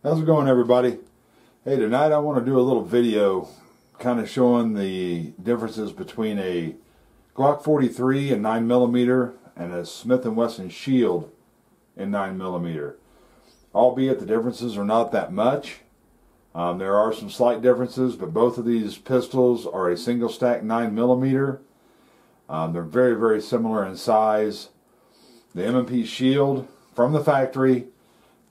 How's it going, everybody? Hey, tonight I want to do a little video kind of showing the differences between a Glock 43 in 9mm and a Smith & Wesson Shield in 9mm. Albeit the differences are not that much. There are some slight differences, but both of these pistols are a single stack 9mm. They're very, very similar in size. The M&P Shield from the factory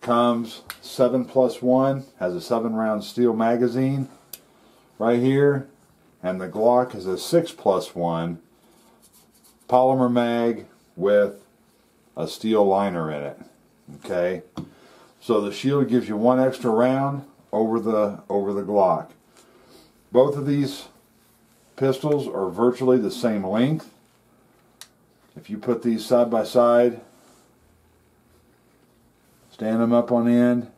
comes 7+1, has a 7-round steel magazine right here, and the Glock is a 6+1 polymer mag with a steel liner in it. Okay, so the Shield gives you one extra round over the Glock. Both of these pistols are virtually the same length. If you put these side by side, stand them up on end,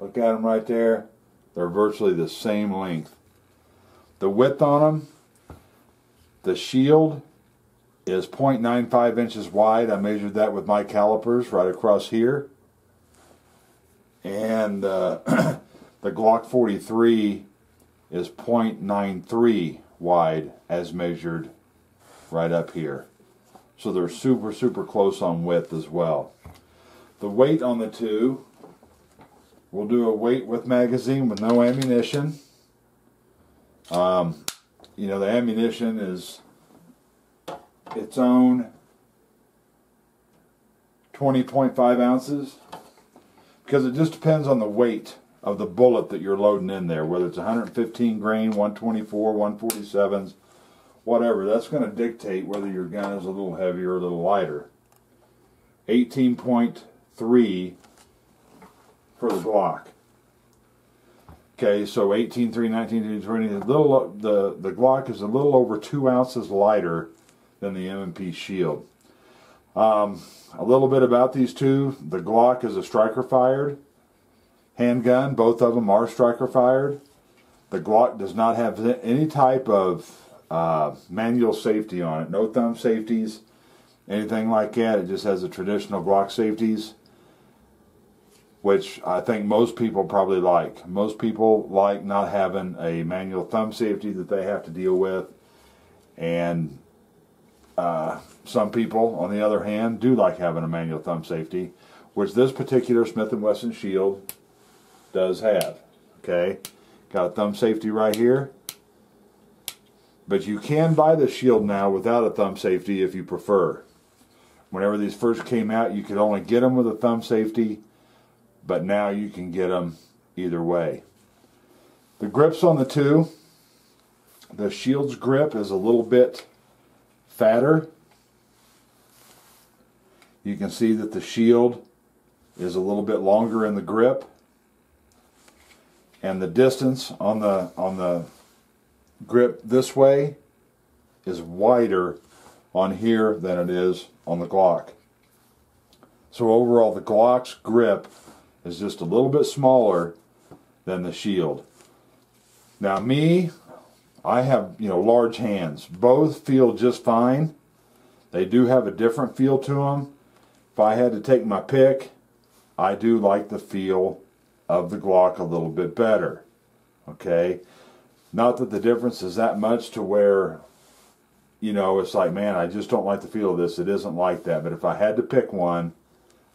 look at them right there, they're virtually the same length. The width on them, the Shield is 0.95 inches wide. I measured that with my calipers right across here. And the Glock 43 is 0.93 wide as measured right up here. So they're super, super close on width as well. The weight on the two, we'll do a weight with magazine with no ammunition. You know, the ammunition is its own 20.5 ounces because it just depends on the weight of the bullet that you're loading in there, whether it's 115 grain, 124, 147s, whatever. That's going to dictate whether your gun is a little heavier or a little lighter. 18.3 for the Glock. Okay, so 18.3, 19, 20. The Glock is a little over 2 ounces lighter than the M&P Shield. A little bit about these two. The Glock is a striker fired handgun. Both of them are striker fired. The Glock does not have any type of manual safety on it. No thumb safeties, anything like that. It just has the traditional Glock safeties, which I think most people probably like. Most people like not having a manual thumb safety that they have to deal with, and some people, on the other hand, do like having a manual thumb safety, which this particular Smith & Wesson Shield does have. Okay, got a thumb safety right here. But you can buy the Shield now without a thumb safety if you prefer. Whenever these first came out, you could only get them with a thumb safety, but now you can get them either way. The grips on the two, the Shield's grip is a little bit fatter. You can see that the Shield is a little bit longer in the grip, and the distance on the grip this way is wider on here than it is on the Glock. So overall, the Glock's grip is just a little bit smaller than the Shield. Now me, I have, large hands. Both feel just fine. They do have a different feel to them. If I had to take my pick, I do like the feel of the Glock a little bit better. Okay? Not that the difference is that much to where, it's like, man, I just don't like the feel of this. It isn't like that. But if I had to pick one,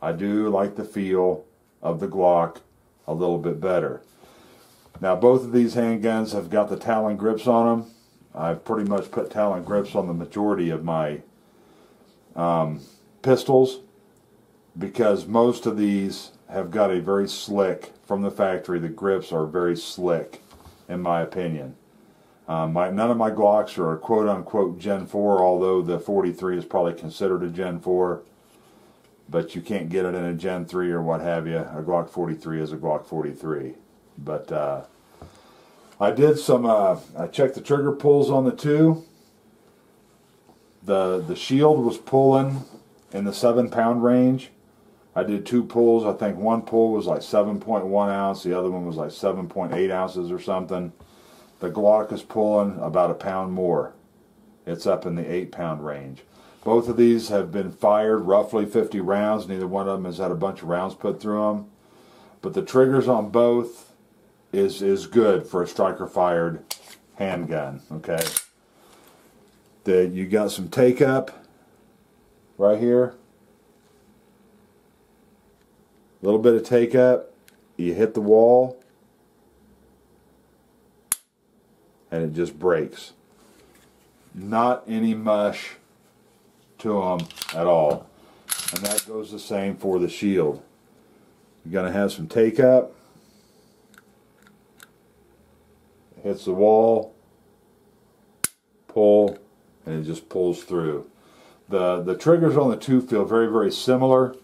I do like the feel of the Glock a little bit better. Now, both of these handguns have got the Talon grips on them. I've pretty much put Talon grips on the majority of my pistols, because most of these have got a very slick, from the factory, the grips are very slick, in my opinion. None of my Glocks are a quote-unquote Gen 4, although the 43 is probably considered a Gen 4. But you can't get it in a Gen 3 or what have you. A Glock 43 is a Glock 43. But I did some, I checked the trigger pulls on the two. The Shield was pulling in the 7-pound range. I did 2 pulls. I think one pull was like 7.1 ounce. The other one was like 7.8 ounces or something. The Glock is pulling about a pound more. It's up in the 8-pound range. Both of these have been fired roughly 50 rounds. Neither one of them has had a bunch of rounds put through them. but the triggers on both is good for a striker fired handgun. Okay, you got some take up right here, a little bit of take up, you hit the wall and it just breaks. Not any mush to them at all. And that goes the same for the Shield. You're going to have some take up, hits the wall, pull, and it just pulls through. The triggers on the two feel very, very similar.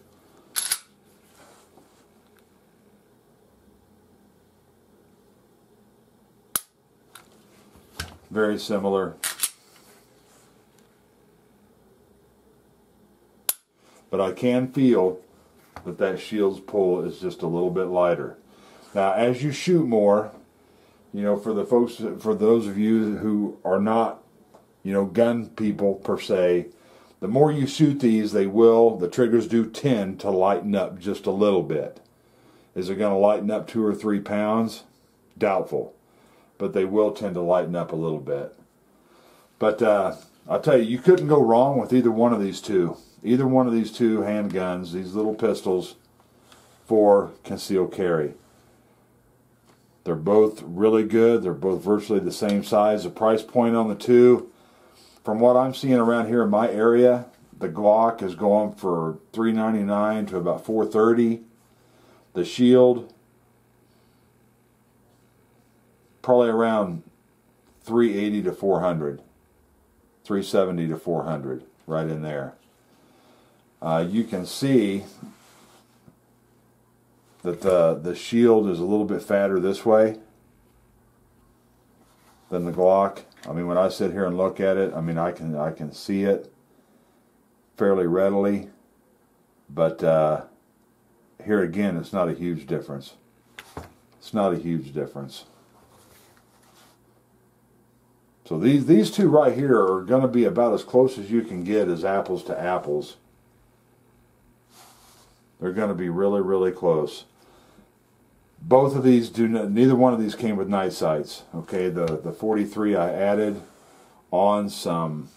Very similar. But I can feel that Shield's pull is just a little bit lighter. Now, as you shoot more, you know, for those of you who are not, you know, gun people per se, the more you shoot these, the triggers do tend to lighten up just a little bit. Is it going to lighten up 2 or 3 pounds? Doubtful. But they will tend to lighten up a little bit. But I'll tell you, you couldn't go wrong with either one of these two. Either one of these two handguns, these little pistols, for concealed carry. They're both really good. They're both virtually the same size. The price point on the two, from what I'm seeing around here in my area, the Glock is going for $3.99 to about $4.30. The Shield, probably around $3.80 to $400. $3.70 to $400, right in there. You can see that the Shield is a little bit fatter this way than the Glock. I mean, when I sit here and look at it, I mean, I can see it fairly readily, but here again, it's not a huge difference. It's not a huge difference. So these two right here are going to be about as close as you can get as apples to apples. They're going to be really, really close. Both of these neither one of these came with night sights. Okay, the 43 I added on some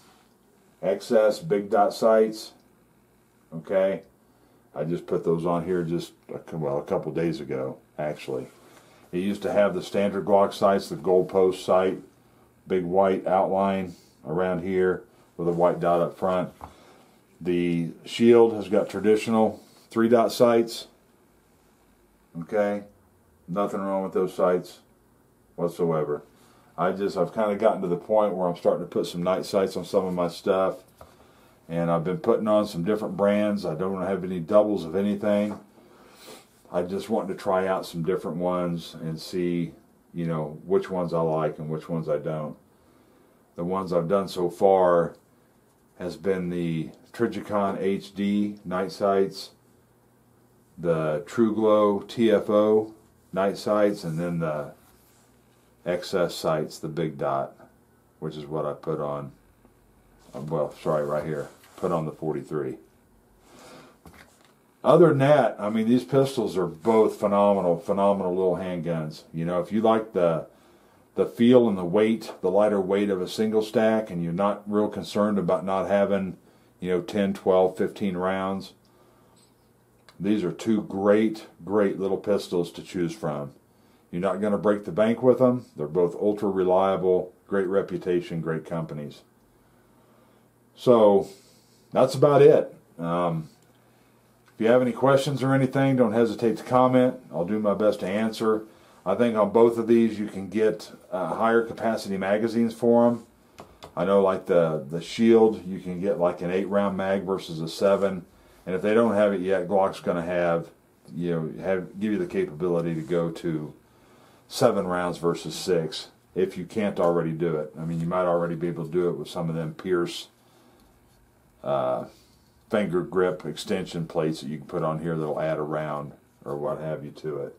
excess big dot sights. Okay, I just put those on here just a couple days ago, actually. It used to have the standard Glock sights, the gold post sight, big white outline around here with a white dot up front. The Shield has got traditional 3-dot sights. Okay, nothing wrong with those sights whatsoever. I've kind of gotten to the point where I'm starting to put some night sights on some of my stuff, and I've been putting on some different brands. I don't have any doubles of anything. I just want to try out some different ones and see, you know, which ones I like and which ones I don't. The ones I've done so far has been the Trijicon HD night sights, the True Glow TFO night sights, and then the XS sights, the big dot, which is what I put on, right here, put on the 43. Other than that, I mean, these pistols are both phenomenal little handguns. You know, if you like the feel and the weight, the lighter weight of a single stack, and you're not real concerned about not having, you know, 10, 12, 15 rounds, these are two great little pistols to choose from. You're not going to break the bank with them. They're both ultra reliable, great reputation, great companies. So that's about it. If you have any questions or anything, don't hesitate to comment. I'll do my best to answer. I think on both of these you can get higher capacity magazines for them. I know, like the Shield, you can get like an 8-round mag versus a 7. And if they don't have it yet, Glock's going to have, give you the capability to go to 7 rounds versus 6, if you can't already do it. I mean, you might already be able to do it with some of them Pierce finger grip extension plates that you can put on here that'll add a round or what have you to it.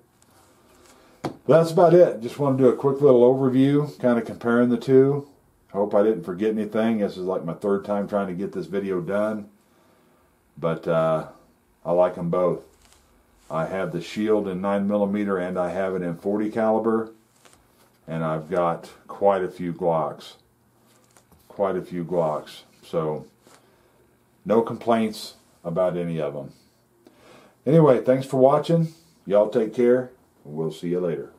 That's about it. Just want to do a quick little overview, kind of comparing the two. I hope I didn't forget anything. This is like my 3rd time trying to get this video done. But I like them both. I have the Shield in 9mm and I have it in 40 caliber. And I've got quite a few Glocks. Quite a few Glocks. So, no complaints about any of them. Anyway, thanks for watching. Y'all take care. We'll see you later.